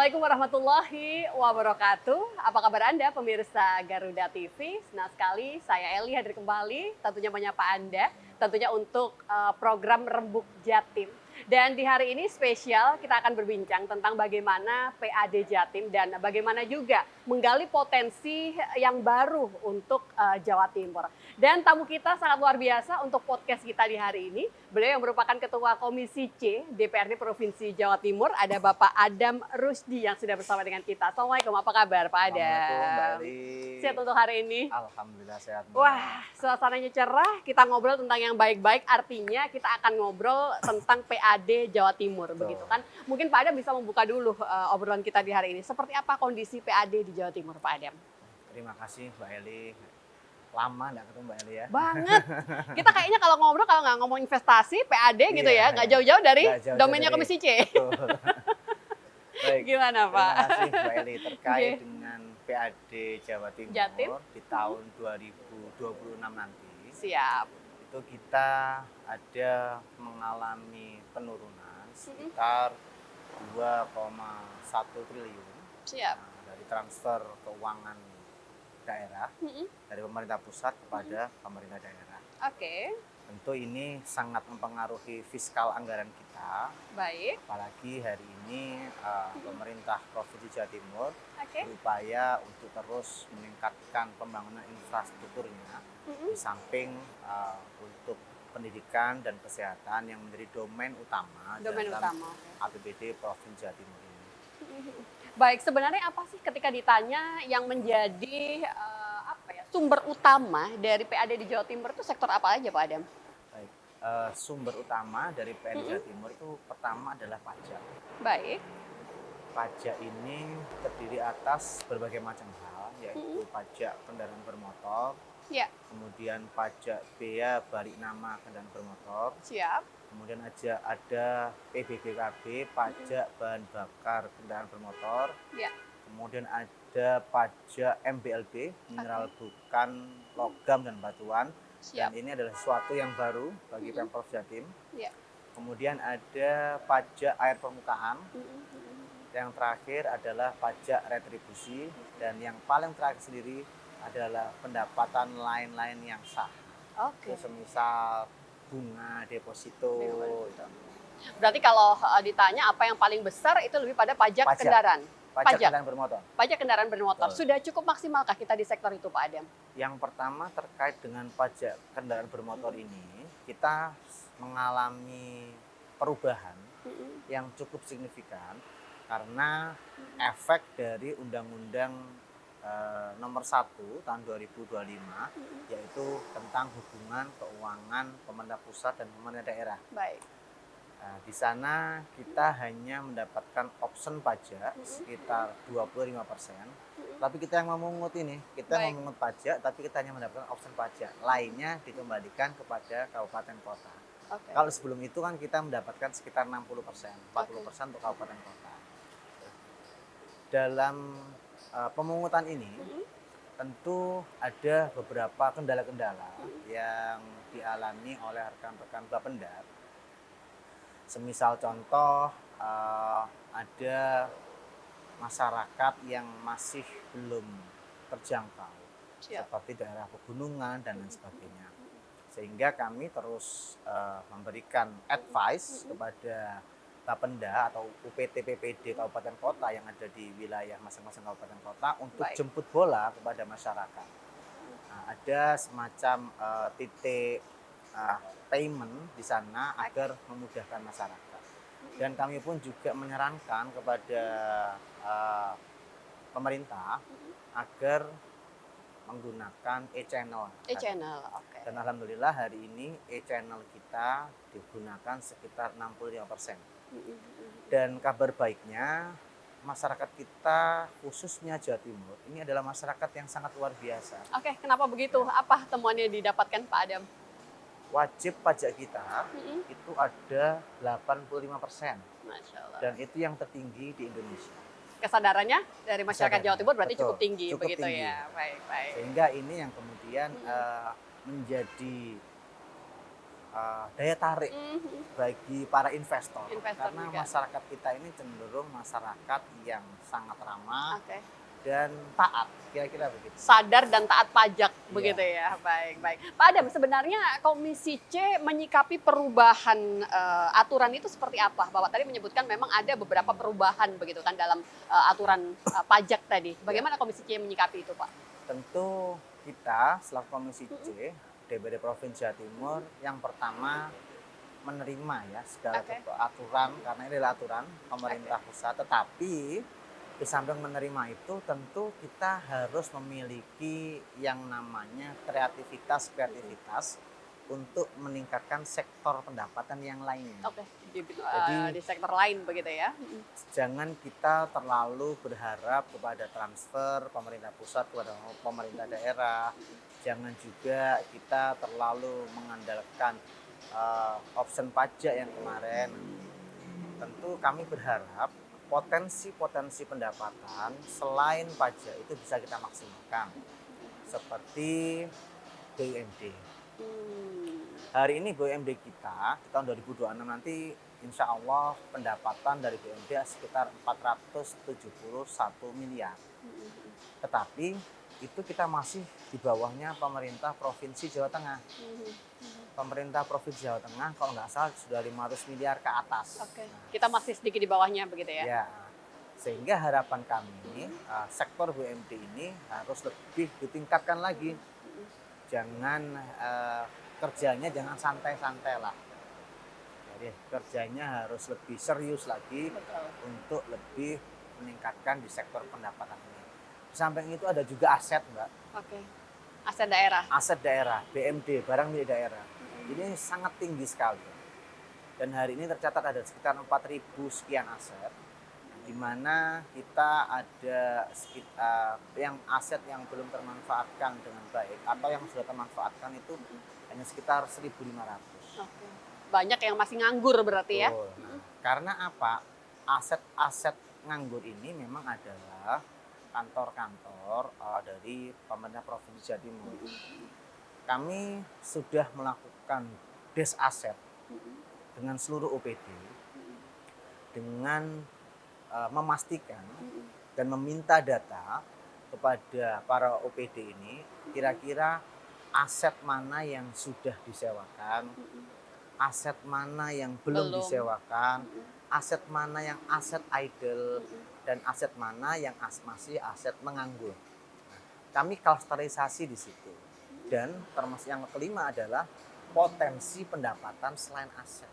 Assalamualaikum warahmatullahi wabarakatuh. Apa kabar Anda pemirsa Garuda TV? Senang sekali saya Eli hadir kembali tentunya menyapa Anda tentunya untuk program Rembuk Jatim. Dan di hari ini spesial kita akan berbincang tentang bagaimana PAD Jatim dan bagaimana juga menggali potensi yang baru untuk Jawa Timur. Dan tamu kita sangat luar biasa untuk podcast kita di hari ini. Beliau yang merupakan Ketua Komisi C DPRD Provinsi Jawa Timur, ada Bapak Adam Rusdi yang sudah bersama dengan kita. Assalamualaikum, apa kabar Pak Adam? Assalamualaikum Mbak Eli. Sehat untuk hari ini? Alhamdulillah sehat Mbak. Wah, suasananya cerah, kita ngobrol tentang yang baik-baik, artinya kita akan ngobrol tentang PAD Jawa Timur, begitu kan? Mungkin Pak Adam bisa membuka dulu obrolan kita di hari ini. Seperti apa kondisi PAD di Jawa Timur, Pak Adam? Terima kasih Mbak Eli. Lama nggak ketemu Mbak Eli ya? Banget. Kita kayaknya kalau ngobrol, kalau nggak ngomong investasi, PAD gitu Iya, ya, nggak jauh-jauh dari nggak jauh-jauh domainnya dari- Komisi C. Betul. Baik. Gimana Pak? Terima kasih Mbak Eli terkait Oke. dengan PAD Jawa Timur Jatim. di tahun 2026 nanti. Siap. Itu kita ada mengalami penurunan sekitar 2,1 triliun Siap. dari transfer keuangan daerah dari pemerintah pusat kepada pemerintah daerah. Oke, Tentu ini sangat mempengaruhi fiskal anggaran kita, baik. apalagi hari ini pemerintah Provinsi Jawa Timur Oke. berupaya untuk terus meningkatkan pembangunan infrastrukturnya, di samping untuk pendidikan dan kesehatan yang menjadi domain utama Domain dalam utama. Oke. APBD Provinsi Jawa Timur ini. Baik, sebenarnya apa sih ketika ditanya yang menjadi sumber utama dari PAD di Jawa Timur itu sektor apa aja Pak Adam? Baik, sumber utama dari PAD Jawa Timur itu pertama adalah pajak. Baik. Pajak ini terdiri atas berbagai macam hal, yaitu pajak kendaraan bermotor, Ya, kemudian pajak bea balik nama kendaraan bermotor, siap. kemudian ada PBBKB, pajak bahan bakar kendaraan bermotor, Ya, kemudian ada pajak MBLB, mineral bukan logam dan batuan, dan siap. ini adalah sesuatu yang baru bagi Pemprov Jatim. Ya. Kemudian ada pajak air permukaan, yang terakhir adalah pajak retribusi, dan yang paling terakhir sendiri adalah pendapatan lain-lain yang sah. Oke. Itu semisal bunga, deposito. Berarti kalau ditanya apa yang paling besar itu lebih pada pajak Pajak. kendaraan. Pajak kendaraan bermotor. Pajak kendaraan bermotor. Betul. Sudah cukup maksimalkah kita di sektor itu Pak Adam? Yang pertama terkait dengan pajak kendaraan bermotor ini, kita mengalami perubahan yang cukup signifikan karena efek dari Undang-Undang Nomor 1 tahun 2025, yaitu tentang hubungan keuangan pemerintah pusat dan pemerintah daerah. Baik. Nah, di sana kita hanya mendapatkan option pajak sekitar 25%. Tapi kita yang memungut ini, kita Baik. memungut pajak, tapi kita hanya mendapatkan option pajak. Lainnya dikembalikan kepada kabupaten kota. Oke. Kalau sebelum itu kan kita mendapatkan sekitar 60%, 40% untuk kabupaten kota. Dalam pemungutan ini tentu ada beberapa kendala-kendala yang dialami oleh rekan-rekan Bapenda. Semisal contoh ada masyarakat yang masih belum terjangkau, Siap. seperti daerah pegunungan dan lain sebagainya. Sehingga kami terus memberikan advice kepada Bapenda atau UPT PPD kabupaten kota yang ada di wilayah masing-masing kabupaten kota untuk Baik. jemput bola kepada masyarakat. Nah, ada semacam titik payment di sana agar memudahkan masyarakat. Dan kami pun juga menyarankan kepada pemerintah agar menggunakan e-channel. E-channel. Oke. Dan alhamdulillah hari ini e-channel kita digunakan sekitar 65%. Dan kabar baiknya masyarakat kita khususnya Jawa Timur ini adalah masyarakat yang sangat luar biasa. Oke, kenapa begitu? Apa temuannya didapatkan Pak Adam? Wajib pajak kita itu ada 85%, Masya Allah. dan itu yang tertinggi di Indonesia. Kesadarannya dari masyarakat Jawa Timur berarti Betul, cukup tinggi cukup begitu tinggi. ya. Baik, baik. Sehingga ini yang kemudian menjadi daya tarik bagi para investor, Investor karena juga. masyarakat kita ini cenderung masyarakat yang sangat ramah Oke. dan taat, kira-kira begitu. Sadar dan taat pajak, Iya. begitu ya. Baik, baik. Pak Adam, sebenarnya Komisi C menyikapi perubahan aturan itu seperti apa? Bapak tadi menyebutkan memang ada beberapa perubahan begitu kan dalam aturan pajak tadi. Bagaimana Komisi C menyikapi itu, Pak? Tentu kita selaku Komisi C DPD Provinsi Jawa Timur yang pertama menerima ya segala Oke. aturan, karena ini adalah aturan pemerintah pusat. Tetapi di samping menerima itu tentu kita harus memiliki yang namanya kreativitas untuk meningkatkan sektor pendapatan yang lainnya. Oke, Jadi di sektor lain begitu ya. jangan kita terlalu berharap kepada transfer pemerintah pusat kepada pemerintah daerah. Jangan juga kita terlalu mengandalkan option pajak yang kemarin. Tentu kami berharap potensi-potensi pendapatan selain pajak itu bisa kita maksimalkan. Seperti BUMD. Hari ini BUMD kita di tahun 2026 nanti insya Allah pendapatan dari BUMD sekitar 471 miliar. Tetapi itu kita masih di bawahnya pemerintah Provinsi Jawa Tengah. Pemerintah Provinsi Jawa Tengah kalau nggak salah sudah 500 miliar ke atas. Oke, kita masih sedikit di bawahnya begitu ya. Ya, sehingga harapan kami sektor BUMD ini harus lebih ditingkatkan lagi. Jangan kerjanya jangan santai-santai lah. Jadi kerjanya harus lebih serius lagi. Betul. Untuk lebih meningkatkan di sektor pendapatan ini. Di samping itu ada juga aset, Mbak. Oke. Aset daerah. Aset daerah, BMD, barang milik daerah. Ini sangat tinggi sekali. Dan hari ini tercatat ada sekitar 4.000 sekian aset, di mana kita ada sekitar yang aset yang belum termanfaatkan dengan baik atau yang sudah termanfaatkan itu hanya sekitar 1.500. Oke. Banyak yang masih nganggur berarti ya. Nah, karena apa? Aset-aset nganggur ini memang adalah kantor-kantor dari pemerintah Provinsi Jawa Timur. Kami sudah melakukan des aset dengan seluruh OPD dengan memastikan dan meminta data kepada para OPD ini kira-kira aset mana yang sudah disewakan, aset mana yang belum disewakan, aset mana yang aset idle, dan aset mana yang masih aset menganggur. Nah, kami klasterisasi di situ. Dan termasuk yang kelima adalah potensi pendapatan selain aset.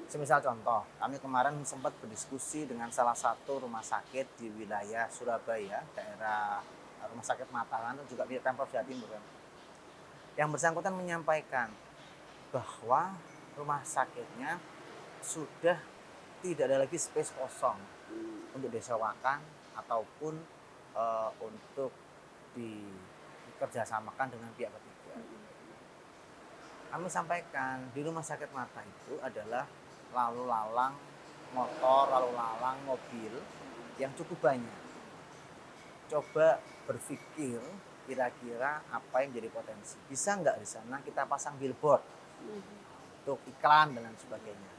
Semisal contoh, kami kemarin sempat berdiskusi dengan salah satu rumah sakit di wilayah Surabaya, daerah Rumah Sakit Mataram, dan juga milik Pemprov Jawa Timur. Yang bersangkutan menyampaikan bahwa rumah sakitnya sudah tidak ada lagi space kosong untuk disewakan ataupun untuk dikerjasamakan dengan pihak ketiga. Kami sampaikan di rumah sakit mata itu adalah lalu lalang motor, lalu lalang mobil yang cukup banyak. Coba berpikir kira-kira apa yang jadi potensi. Bisa nggak di sana kita pasang billboard untuk iklan dan lain sebagainya.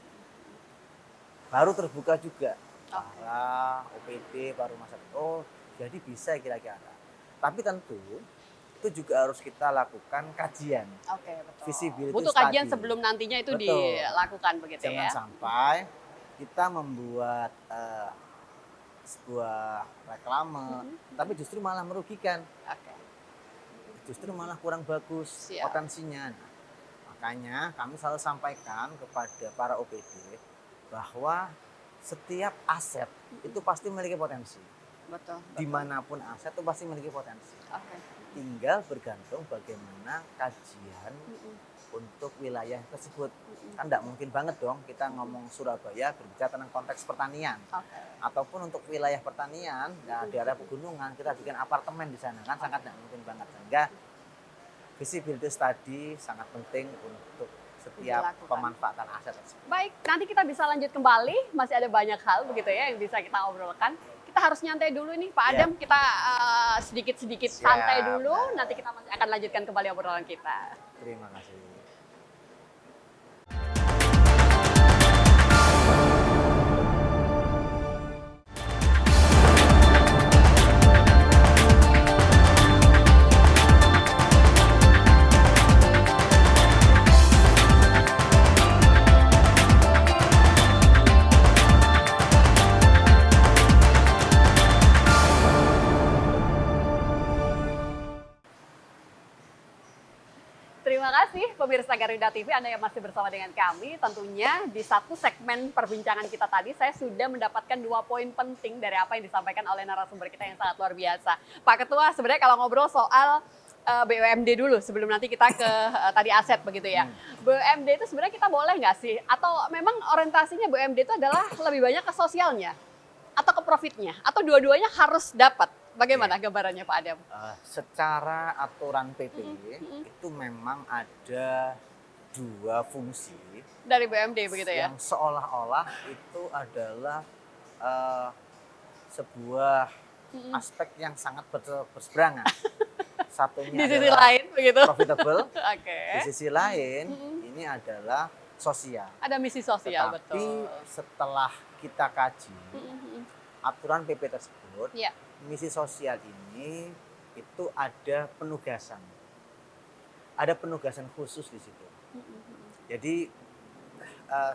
Baru terbuka juga para OPD, para rumah sakit. Oh, jadi bisa kira-kira. Tapi tentu itu juga harus kita lakukan kajian. Oke, betul. Visibility butuh kajian study. sebelum nantinya itu Betul. dilakukan begitu. Jangan ya. sampai kita membuat sebuah reklame, tapi justru malah merugikan. Oke. Justru malah kurang bagus potensinya. Nah, makanya kami selalu sampaikan kepada para OPD bahwa setiap aset itu pasti memiliki potensi. Betul. Dimanapun aset itu pasti memiliki potensi. Oke. Tinggal bergantung bagaimana kajian untuk wilayah tersebut. Kan tidak mungkin banget dong kita ngomong Surabaya berbicara tentang konteks pertanian. Ataupun untuk wilayah pertanian, nah, di area pegunungan kita bikin apartemen di sana, kan sangat tidak mungkin banget. Sehingga visibility study sangat penting untuk setiap pemanfaatan aset tersebut. Baik, nanti kita bisa lanjut kembali. Masih ada banyak hal begitu ya yang bisa kita obrolkan. Kita harus nyantai dulu nih Pak Adam. Kita sedikit-sedikit santai dulu. Nanti kita masih akan lanjutkan kembali obrolan kita. Terima kasih. Garuda TV, Anda yang masih bersama dengan kami. Tentunya di satu segmen perbincangan kita tadi, saya sudah mendapatkan 2 poin penting dari apa yang disampaikan oleh narasumber kita yang sangat luar biasa. Pak Ketua, sebenarnya kalau ngobrol soal BUMD dulu sebelum nanti kita ke tadi aset begitu ya. BUMD itu sebenarnya kita boleh nggak sih? Atau memang orientasinya BUMD itu adalah lebih banyak ke sosialnya? Atau ke profitnya? Atau dua-duanya harus dapat? Bagaimana gambarannya Pak Adam? Secara aturan PP itu memang ada 2 fungsi Dari BUMD begitu ya? yang seolah-olah itu adalah eh, sebuah aspek yang sangat berseberangan. Satunya Di sisi adalah lain begitu? profitable, Oke. di sisi lain ini adalah sosial. Ada misi sosial, Tetapi betul. setelah kita kaji aturan PP tersebut, Ya. misi sosial ini itu ada penugasan. Ada penugasan khusus di situ. Jadi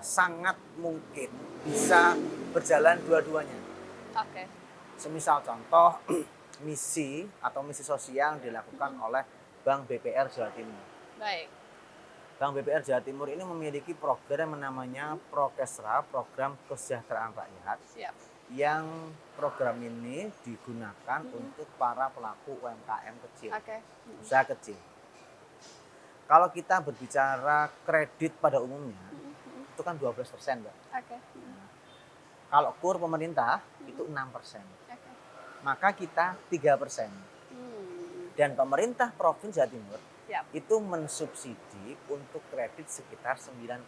sangat mungkin bisa berjalan dua-duanya. Oke. Semisal contoh misi atau misi sosial yang dilakukan oleh Bank BPR Jawa Timur. Baik. Bank BPR Jawa Timur ini memiliki program yang namanya Prokesra, Program Kesejahteraan Rakyat. Siap. Yang program ini digunakan untuk para pelaku UMKM kecil, Oke. usaha kecil. Kalau kita berbicara kredit pada umumnya, itu kan 12%, Mbak. Oke. Kalau KUR pemerintah itu 6%. Oke. Maka kita 3%. Dan pemerintah Provinsi Jawa Timur Siap. itu mensubsidi untuk kredit sekitar 9%.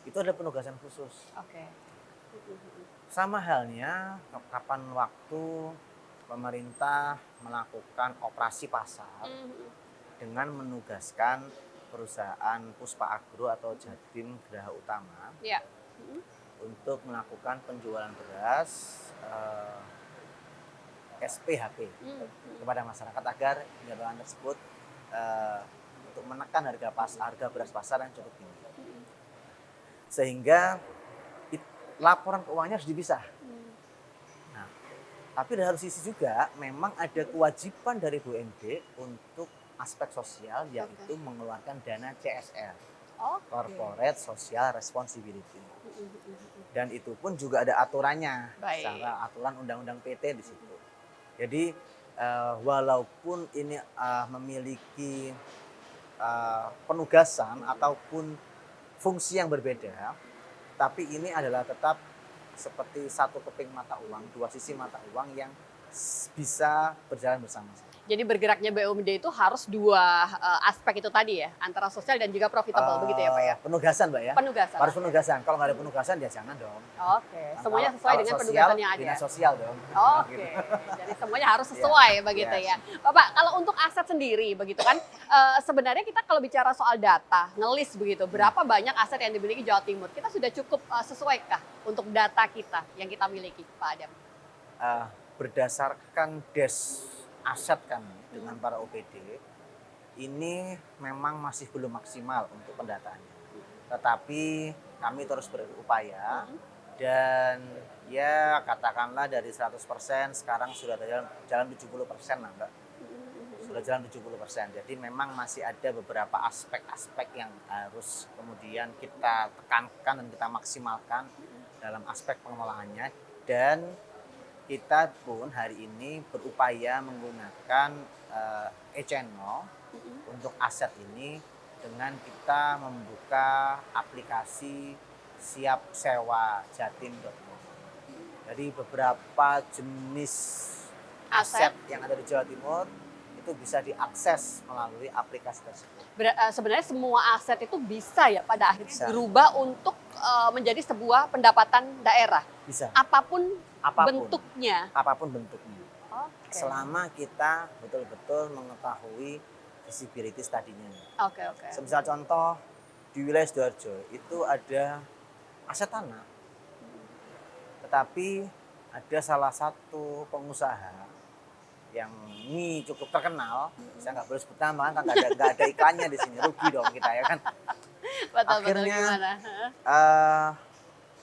Itu ada penugasan khusus. Oke. Sama halnya kapan waktu pemerintah melakukan operasi pasar dengan menugaskan perusahaan Puspa Agro atau Jatim Geraha Utama Ya. untuk melakukan penjualan beras SPHP kepada masyarakat agar penjualan tersebut untuk menekan harga beras pasar yang cukup tinggi. Sehingga laporan keuangannya harus dipisah. Nah, tapi dari sisi juga memang ada kewajiban dari BUMD untuk aspek sosial, yaitu mengeluarkan dana CSR, Corporate Social Responsibility. Dan itu pun juga ada aturannya, secara aturan Undang-Undang PT di situ. Jadi walaupun ini memiliki penugasan ataupun fungsi yang berbeda, tapi ini adalah tetap seperti satu keping mata uang, 2 sisi mata uang yang bisa berjalan bersama-sama. Jadi bergeraknya BUMD itu harus 2 aspek itu tadi ya, antara sosial dan juga profitable begitu ya Pak ya? Penugasan Mbak ya. Penugasan. Harus penugasan. Kalau nggak ada penugasan ya jangan dong. Oke, semuanya sesuai dengan penugasan yang ada. Dinas sosial dong. Oke, jadi semuanya harus sesuai begitu ya. Bapak, kalau untuk aset sendiri begitu kan, sebenarnya kita kalau bicara soal data, ngelis begitu, berapa banyak aset yang dimiliki Jawa Timur, kita sudah cukup sesuaikah untuk data kita yang kita miliki Pak Adam? Berdasarkan aset kami dengan para OPD, ini memang masih belum maksimal untuk pendataannya. Tetapi kami terus berupaya dan ya katakanlah dari 100% sekarang sudah jalan 70% lah Mbak. Sudah jalan 70%. Jadi memang masih ada beberapa aspek-aspek yang harus kemudian kita tekankan dan kita maksimalkan dalam aspek pengelolaannya. Dan kita pun hari ini berupaya menggunakan e-channel untuk aset ini dengan kita membuka aplikasi siap sewa jatim.com. Jadi beberapa jenis aset yang ada di Jawa Timur itu bisa diakses melalui aplikasi tersebut. Sebenarnya semua aset itu bisa ya pada akhirnya berubah untuk menjadi sebuah pendapatan daerah. Bisa. Apapun bentuknya. Apapun bentuknya. Okay. Selama kita betul-betul mengetahui visibilitas tadinya. Oke. Semisal contoh di wilayah Sidoarjo itu ada aset tanah. Tetapi ada salah satu pengusaha yang ini cukup terkenal, saya nggak boleh sebut nama kan nggak ada iklannya di sini, rugi dong kita ya kan. Akhirnya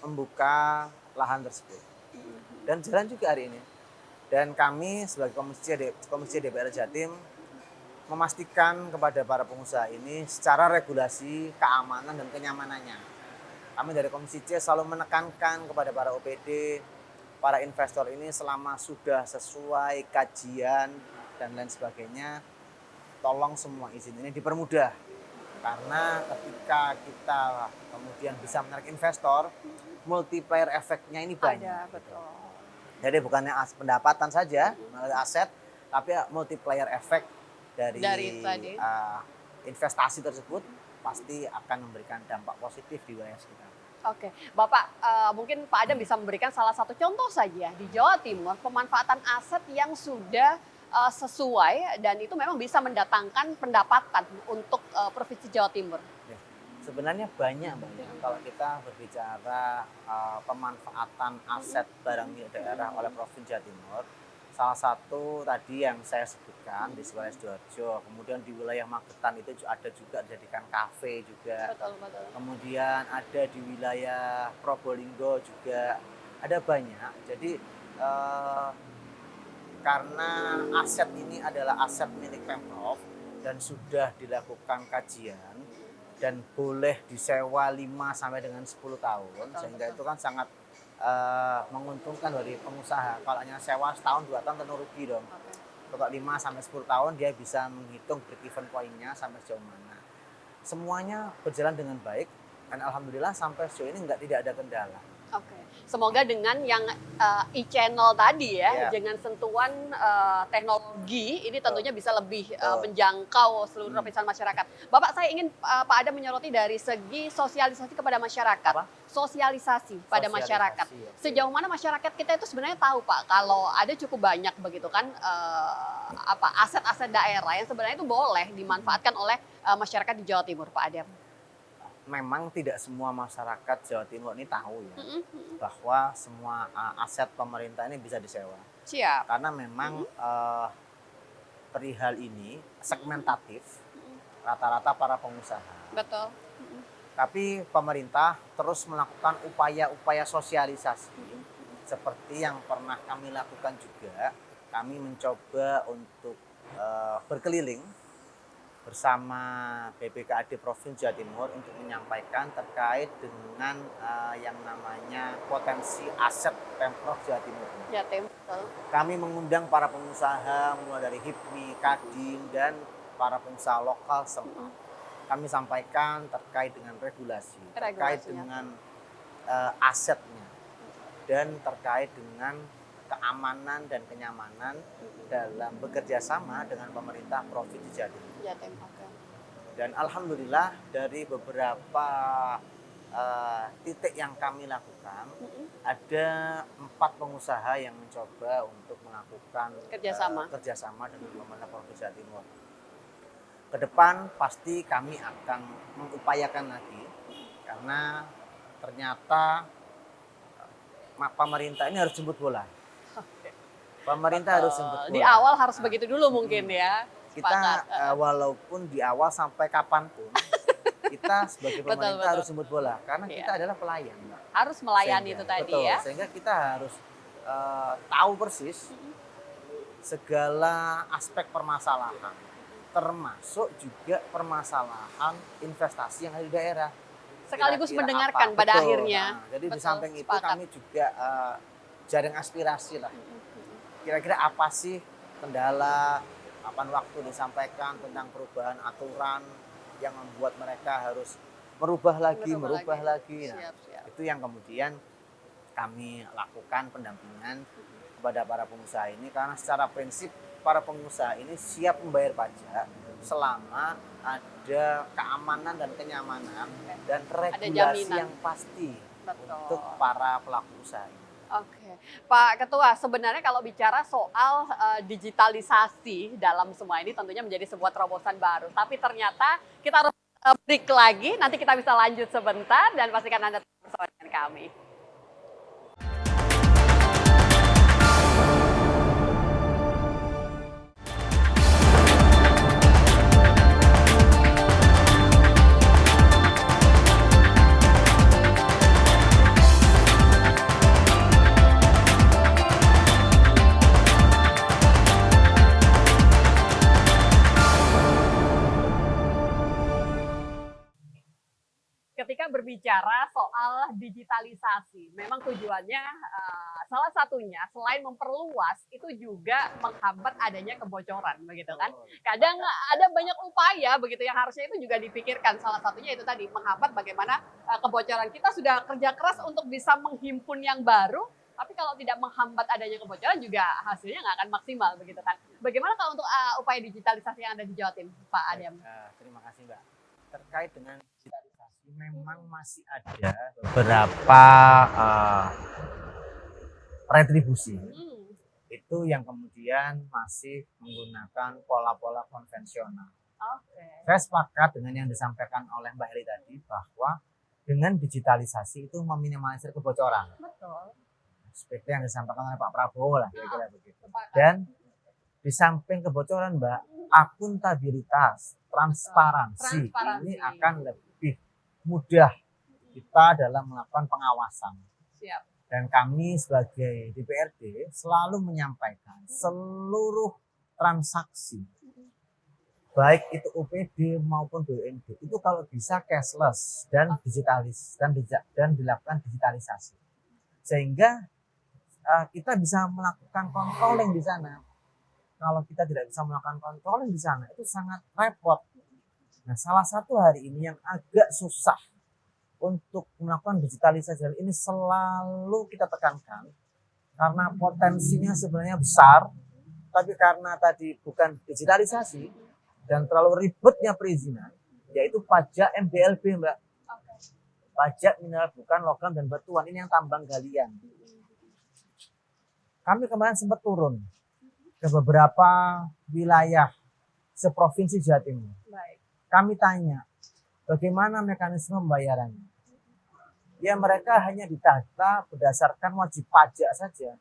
membuka lahan tersebut dan jalan juga hari ini. Dan kami sebagai komisi DPR Jatim memastikan kepada para pengusaha ini secara regulasi, keamanan dan kenyamanannya. Kami dari Komisi C selalu menekankan kepada para OPD, para investor ini selama sudah sesuai kajian dan lain sebagainya, tolong semua izin ini dipermudah. Karena ketika kita kemudian bisa menarik investor, multiplier efeknya ini banyak. Ada, betul. Jadi bukannya pendapatan saja, aset, tapi multiplier efek dari tadi. Investasi tersebut pasti akan memberikan dampak positif di wilayah sekitar. Oke, Bapak mungkin Pak Adam bisa memberikan salah satu contoh saja di Jawa Timur pemanfaatan aset yang sudah sesuai dan itu memang bisa mendatangkan pendapatan untuk Provinsi Jawa Timur. Ya, sebenarnya banyak Mbak ya. Kalau kita berbicara pemanfaatan aset barang milik daerah oleh Provinsi Jawa Timur, salah satu tadi yang saya sebutkan di wilayah Sidoarjo, kemudian di wilayah Magetan itu ada juga dijadikan kafe juga. Betul, betul. Kemudian ada di wilayah Probolinggo juga ada banyak. Jadi karena aset ini adalah aset milik Pemprov dan sudah dilakukan kajian dan boleh disewa 5 sampai dengan 10 tahun, sehingga itu kan sangat menguntungkan dari pengusaha. Kalau hanya sewa setahun 2 tahun tentu rugi dong. Kalau 5 sampai 10 tahun dia bisa menghitung break even point-nya sampai sejauh mana. Semuanya berjalan dengan baik dan alhamdulillah sampai sejauh ini tidak ada kendala. Oke, semoga dengan yang e-channel tadi ya, Yeah. dengan sentuhan teknologi ini tentunya bisa lebih menjangkau seluruh lapisan masyarakat. Bapak, saya ingin Pak Adam menyoroti dari segi sosialisasi kepada masyarakat. Apa? Sosialisasi pada masyarakat. Okay. Sejauh mana masyarakat kita itu sebenarnya tahu Pak, kalau ada cukup banyak begitu kan aset-aset daerah yang sebenarnya itu boleh dimanfaatkan oleh masyarakat di Jawa Timur, Pak Adam. Memang tidak semua masyarakat Jawa Timur ini tahu ya bahwa semua aset pemerintah ini bisa disewa. Siap. Karena memang perihal ini segmentatif, rata-rata para pengusaha. Betul. Tapi pemerintah terus melakukan upaya-upaya sosialisasi seperti yang pernah kami lakukan juga. Kami mencoba untuk berkeliling bersama BPKAD Provinsi Jawa Timur untuk menyampaikan terkait dengan yang namanya potensi aset Pemprov Jawa Timur. Jatim, betul. Kami mengundang para pengusaha mulai dari HIPMI, Kadin, dan para pengusaha lokal semua. Kami sampaikan terkait dengan regulasi, terkait dengan asetnya, dan terkait dengan keamanan dan kenyamanan dalam bekerja sama dengan pemerintah Provinsi Jawa Timur. Jatim, oke. Dan alhamdulillah dari beberapa titik yang kami lakukan, ada 4 pengusaha yang mencoba untuk melakukan kerjasama dengan pemerintah Provinsi Jawa Timur. Ke depan pasti kami akan mengupayakan lagi karena ternyata pemerintah ini harus jemput bola. Pemerintah harus jemput bola. Di awal harus begitu dulu mungkin ya. Kita walaupun di awal sampai kapanpun kita sebagai pemerintah harus jemput bola karena kita adalah pelayan. Harus melayani itu tadi ya. Sehingga kita harus tahu persis segala aspek permasalahan, termasuk juga permasalahan investasi yang ada di daerah. Sekaligus Kira-kira mendengarkan apa? pada Betul. akhirnya. Nah, jadi di Betul, samping itu sepakat. kami juga jaring aspirasi lah. Kira-kira apa sih kendala, kapan waktu disampaikan tentang perubahan aturan yang membuat mereka harus merubah lagi. Nah, Siap. itu yang kemudian kami lakukan pendampingan kepada para pengusaha ini karena secara prinsip para pengusaha ini siap membayar pajak selama ada keamanan dan kenyamanan dan regulasi yang pasti untuk para pelaku usaha ini. Oke, Pak Ketua, sebenarnya kalau bicara soal digitalisasi dalam semua ini tentunya menjadi sebuah terobosan baru. Tapi ternyata kita harus break lagi, nanti kita bisa lanjut sebentar dan pastikan Anda tetap bersama dengan kami. ketika berbicara soal digitalisasi, memang tujuannya salah satunya selain memperluas itu juga menghambat adanya kebocoran, begitu kan? Kadang ada banyak upaya begitu yang harusnya itu juga dipikirkan. Salah satunya itu tadi menghambat bagaimana kebocoran. Kita sudah kerja keras untuk bisa menghimpun yang baru, tapi kalau tidak menghambat adanya kebocoran juga hasilnya nggak akan maksimal, begitu kan? Bagaimana kalau untuk upaya digitalisasi yang ada di Jawa Timur, Pak Adam? Terima kasih Mbak. Terkait dengan digitalisasi, memang masih ada beberapa retribusi itu yang kemudian masih menggunakan pola-pola konvensional. Saya sepakat dengan yang disampaikan oleh Mbak Heli tadi bahwa dengan digitalisasi itu meminimalisir kebocoran. Betul. Seperti yang disampaikan oleh Pak Prabowo lah, kira-kira begitu. Dan di samping kebocoran, Mbak, akuntabilitas, transparansi ini akan lebih mudah kita dalam melakukan pengawasan. Siap. Dan kami sebagai DPRD selalu menyampaikan seluruh transaksi, baik itu OPD maupun BUMD, itu kalau bisa cashless dan digitalis dan dilakukan digitalisasi, sehingga kita bisa melakukan controlling di sana. Kalau kita tidak bisa melakukan controlling di sana, itu sangat repot. Nah, salah satu hari ini yang agak susah untuk melakukan digitalisasi ini selalu kita tekankan karena potensinya sebenarnya besar, tapi karena tadi bukan digitalisasi dan terlalu ribetnya perizinan, yaitu pajak MBLB, Mbak. Pajak mineral bukan logam dan batuan, ini yang tambang galian. Kami kemarin sempat turun ke beberapa wilayah seprovinsi Jawa Timur. Kami tanya, bagaimana mekanisme pembayarannya? Ya, mereka hanya didata berdasarkan wajib pajak saja.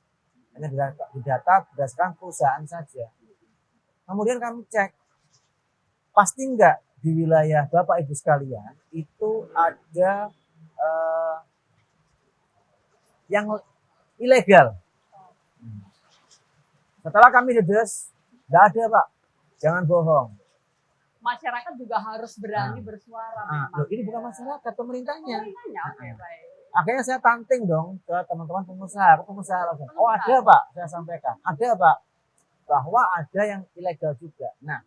Hanya didata berdasarkan perusahaan saja. Kemudian kami cek, pasti enggak di wilayah Bapak Ibu sekalian itu ada yang ilegal. Setelah kami dedes, enggak ada Pak, jangan bohong. Masyarakat juga harus berani bersuara. Ini bukan masyarakat, pemerintahnya. Oke, baik. Akhirnya saya tanting dong ke teman-teman pengusaha. Oh ada Pak, saya sampaikan. Ada Pak, bahwa ada yang ilegal juga. Nah,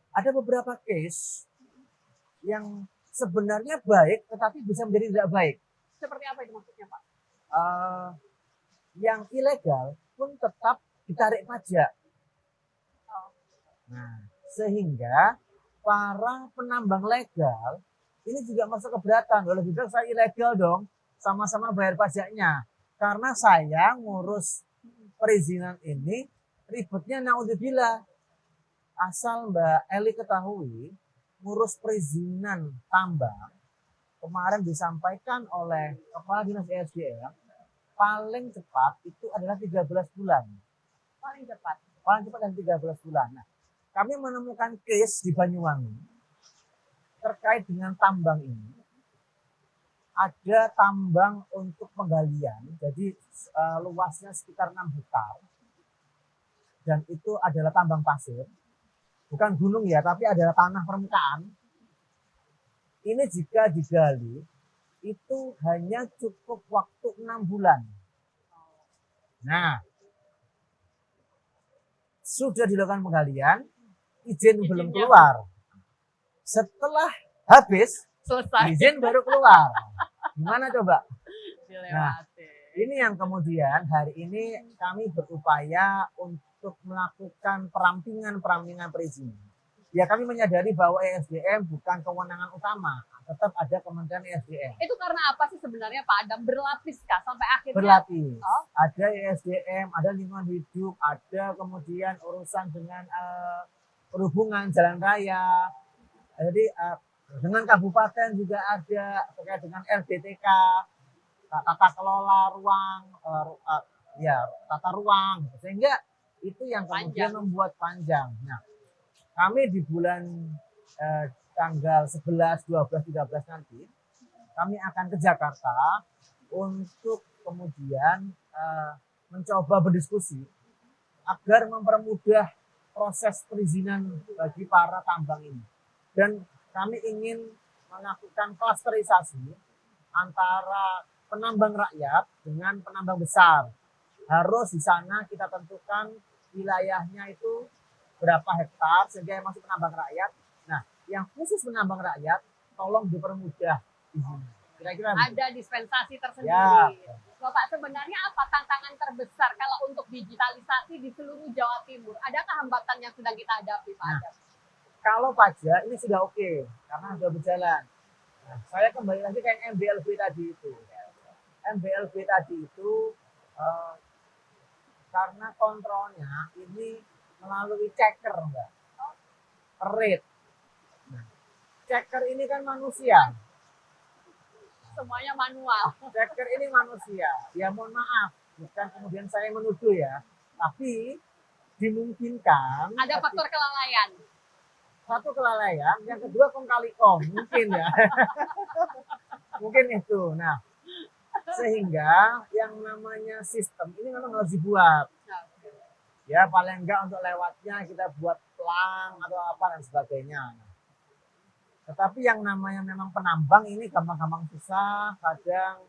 ada beberapa case yang sebenarnya baik, tetapi bisa menjadi tidak baik. Seperti apa itu maksudnya Pak? Yang ilegal pun tetap ditarik pajak. Nah, sehingga para penambang legal ini juga masuk keberatan. Lebih baik saya ilegal dong, sama-sama bayar pajaknya. Karena saya ngurus perizinan ini ribetnya naudzubillah. Asal Mbak Eli ketahui, ngurus perizinan tambang kemarin disampaikan oleh Kepala Dinas ESDM, paling cepat itu adalah 13 bulan. Paling cepat dan 13 bulan. Nah, kami menemukan case di Banyuwangi terkait dengan tambang ini. Ada tambang untuk penggalian, jadi luasnya sekitar 6 hektar. Dan itu adalah tambang pasir. Bukan gunung ya, tapi adalah tanah permukaan. Ini jika digali, itu hanya cukup waktu 6 bulan. Nah, sudah dilakukan penggalian, izin belum keluar. Setelah habis, selesai, izin baru keluar. Gimana coba? Nah, ini yang kemudian hari ini kami berupaya untuk melakukan perampingan perizinan. Ya, kami menyadari bahwa ESDM bukan kewenangan utama, tetap ada Kementerian ESDM. Itu karena apa sih sebenarnya Pak Adam? Berlapiskah sampai akhirnya? Berlapis. Ada ESDM, ada lingkungan hidup, ada kemudian urusan dengan perhubungan jalan raya. Jadi dengan kabupaten juga ada terkait dengan RDTK, tata kelola ruang, tata ruang. Sehingga itu yang kemudian membuat panjang. Nah, kami di bulan tanggal 11, 12, 13 nanti, kami akan ke Jakarta untuk kemudian mencoba berdiskusi agar mempermudah proses perizinan bagi para tambang ini. Dan kami ingin melakukan klasterisasi antara penambang rakyat dengan penambang besar. Harus di sana kita tentukan wilayahnya itu berapa hektar sehingga yang masuk penambang rakyat. Nah, yang khusus penambang rakyat tolong dipermudah izinnya. Kira-kira Ada dispensasi tersendiri. Ya. Bapak, sebenarnya apa tantangan terbesar kalau untuk digitalisasi di seluruh Jawa Timur? Adakah hambatan yang sedang kita hadapi, Pak Nah, Adam? kalau pajak ini sudah oke karena sudah berjalan. Nah, saya kembali lagi ke yang MBLB tadi itu. MBLB tadi itu karena kontrolnya ini melalui checker, Mbak. Rate. Nah, checker ini kan manusia. Semuanya manual. Checker ini manusia. Ya mohon maaf, bukan kemudian saya menuduh ya. Tapi dimungkinkan Ada faktor kelalaian. satu kelalaian, yang kedua kong kali kong mungkin ya. Mungkin itu. Nah, sehingga yang namanya sistem ini memang harus dibuat. Ya paling enggak untuk lewatnya kita buat pelang atau apa dan sebagainya. Tetapi yang namanya memang penambang ini gampang-gampang susah, kadang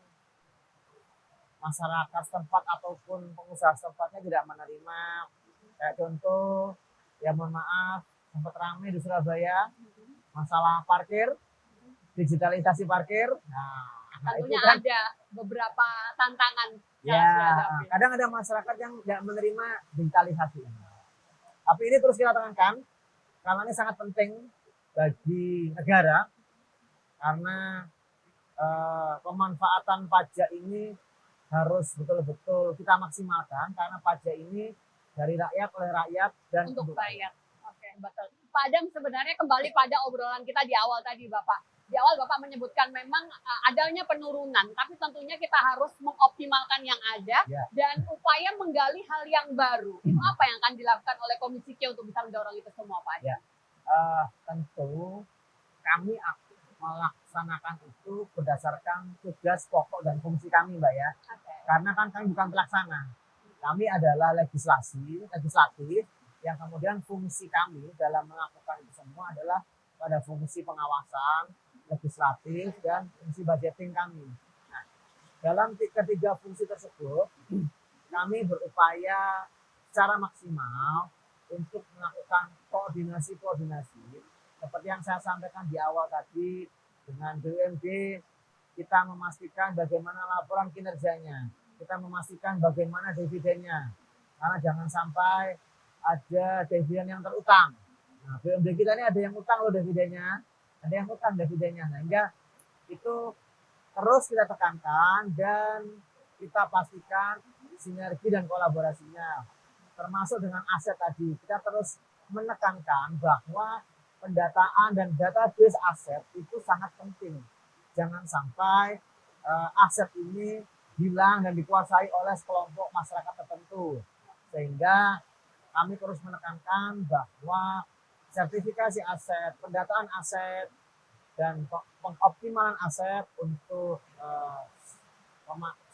masyarakat setempat ataupun pengusaha setempatnya tidak menerima. Kayak contoh, ya mohon maaf, sempat ramai di Surabaya masalah parkir, digitalisasi parkir. Nah itu Tentunya kan ada beberapa tantangan yang ya harus dihadapi. kadang ada masyarakat yang tidak menerima digitalisasi. Tapi ini terus kita tekankan karena ini sangat penting bagi negara karena pemanfaatan pajak ini harus betul-betul kita maksimalkan karena pajak ini dari rakyat oleh rakyat dan Untuk rakyat. Oke, betul. Pak Adam, sebenarnya kembali pada obrolan kita di awal tadi, Bapak. Di awal Bapak menyebutkan memang adanya penurunan, tapi tentunya kita harus mengoptimalkan yang ada Ya. dan upaya menggali hal yang baru. Itu apa yang akan dilakukan oleh Komisi C untuk bisa mendorong itu semua, Pak Adam? Ya. Tentu kami melaksanakan itu berdasarkan tugas pokok dan fungsi kami, Mbak ya. Oke. Karena kan kami bukan pelaksana. Kami adalah legislatif yang kemudian fungsi kami dalam melakukan itu semua adalah pada fungsi pengawasan, legislatif, dan fungsi budgeting kami. Nah, dalam ketiga fungsi tersebut, kami berupaya secara maksimal untuk melakukan koordinasi seperti yang saya sampaikan di awal tadi dengan BUMD, kita memastikan bagaimana laporan kinerjanya, kita memastikan bagaimana dividennya, karena jangan sampai ada dividen yang terutang. Nah, BUMD kita ini ada yang utang loh dividennya, ada yang utang dividennya, sehingga itu terus kita tekankan dan kita pastikan sinergi dan kolaborasinya. Termasuk dengan aset tadi, kita terus menekankan bahwa pendataan dan database aset itu sangat penting. Jangan sampai aset ini hilang dan dikuasai oleh sekelompok masyarakat tertentu. Sehingga kami terus menekankan bahwa sertifikasi aset, pendataan aset, dan pengoptimalan aset untuk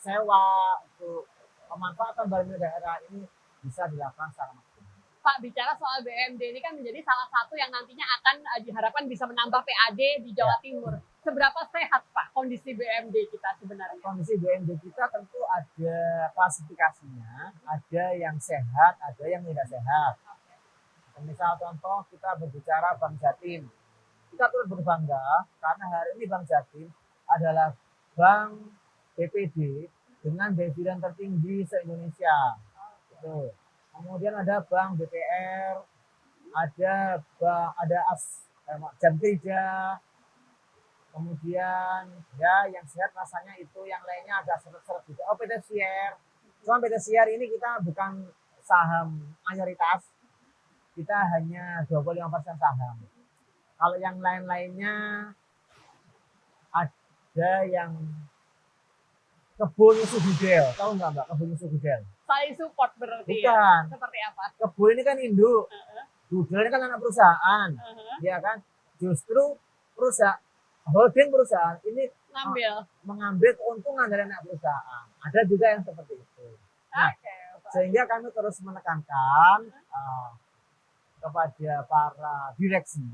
sewa, untuk pemanfaatan barang daerah ini bisa dilakukan secara maksimal. Pak, bicara soal BUMD ini kan menjadi salah satu yang nantinya akan diharapkan bisa menambah PAD di Jawa Timur. Seberapa sehat, Pak, kondisi BUMD kita sebenarnya? Kondisi BUMD kita tentu ada klasifikasinya, ada yang sehat, ada yang tidak sehat. Misal contoh kita berbicara Bank Jatim. Kita turut berbangga karena hari ini Bank Jatim adalah bank BPD dengan dividen tertinggi se-Indonesia. Itu. Kemudian ada Bank BPR, ada Jam Kerja, kemudian ya yang sehat rasanya itu, yang lainnya agak seret-seret juga. Oh, PT Siar. Cuma PT Siar ini kita bukan saham mayoritas, kita hanya 25% saham. Kalau yang lain-lainnya ada yang Kebun Sugidel, tahu nggak Mbak Kebun Sugidel? Saling support berarti. Bukan. Ya? Seperti apa? Kebun ini kan induk, Gudel ini kan anak perusahaan, ya kan? Justru holding perusahaan ini mengambil keuntungan dari anak perusahaan. Ada juga yang seperti itu. Nah, sehingga kami terus menekankan kepada para direksi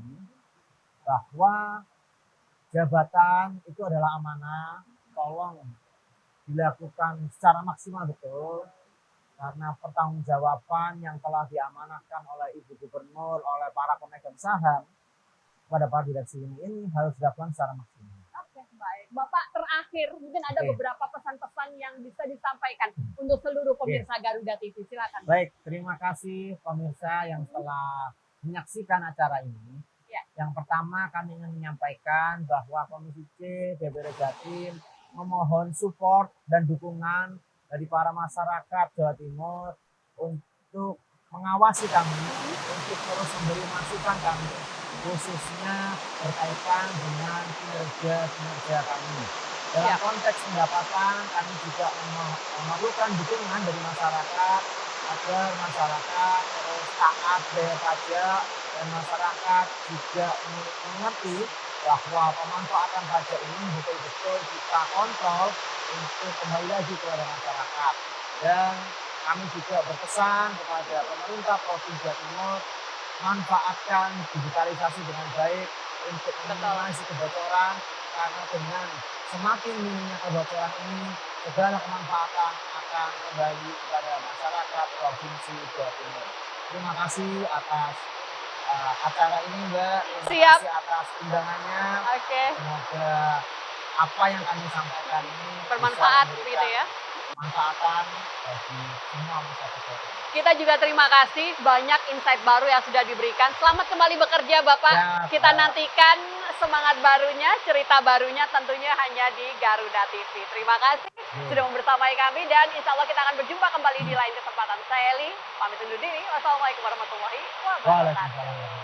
bahwa jabatan itu adalah amanah, tolong dilakukan secara maksimal betul, karena pertanggungjawaban yang telah diamanahkan oleh Ibu Gubernur, oleh para pemegang saham pada Pak Direksi ini harus dilakukan secara maksimal. Oke, baik. Bapak terakhir mungkin ada Oke. beberapa pesan-pesan yang bisa disampaikan untuk seluruh pemirsa Garuda TV. Silakan. Baik, terima kasih pemirsa yang telah menyaksikan acara ini. Ya. Yang pertama kami ingin menyampaikan bahwa Komisi C DPR Jatim memohon support dan dukungan dari para masyarakat Jawa Timur untuk mengawasi kami, untuk terus memberi masukan kami, khususnya berkaitan dengan kinerja kami. Dalam konteks pendapatan, kami juga memerlukan dukungan dari masyarakat agar masyarakat terus taat bayar pajak dan masyarakat juga mengerti bahwa pemanfaatan pajak ini betul-betul kita kontrol untuk kembali lagi kepada masyarakat. Dan kami juga berpesan kepada pemerintah Provinsi Jawa Timur manfaatkan digitalisasi dengan baik untuk meminimalisasi kebocoran, karena dengan semakin minimnya kebocoran ini segala kemanfaatan akan kembali kepada masyarakat Provinsi Jawa Timur. Terima kasih atas acara ini, Mbak. Terima kasih atas undangannya. Oke. Semoga apa yang kami sampaikan ini Bermanfaat bisa gitu ya. kemanfaatan bagi semua masyarakat Jawa Timur. Kita juga terima kasih, banyak insight baru yang sudah diberikan. Selamat kembali bekerja Bapak. Ya, Kita Pak. nantikan semangat barunya, cerita barunya tentunya hanya di Garuda TV. Terima kasih sudah membersamai kami dan insya Allah kita akan berjumpa kembali di lain kesempatan. Saya Eli, pamit undur diri. Wassalamualaikum warahmatullahi wabarakatuh. Waalaikumsalam.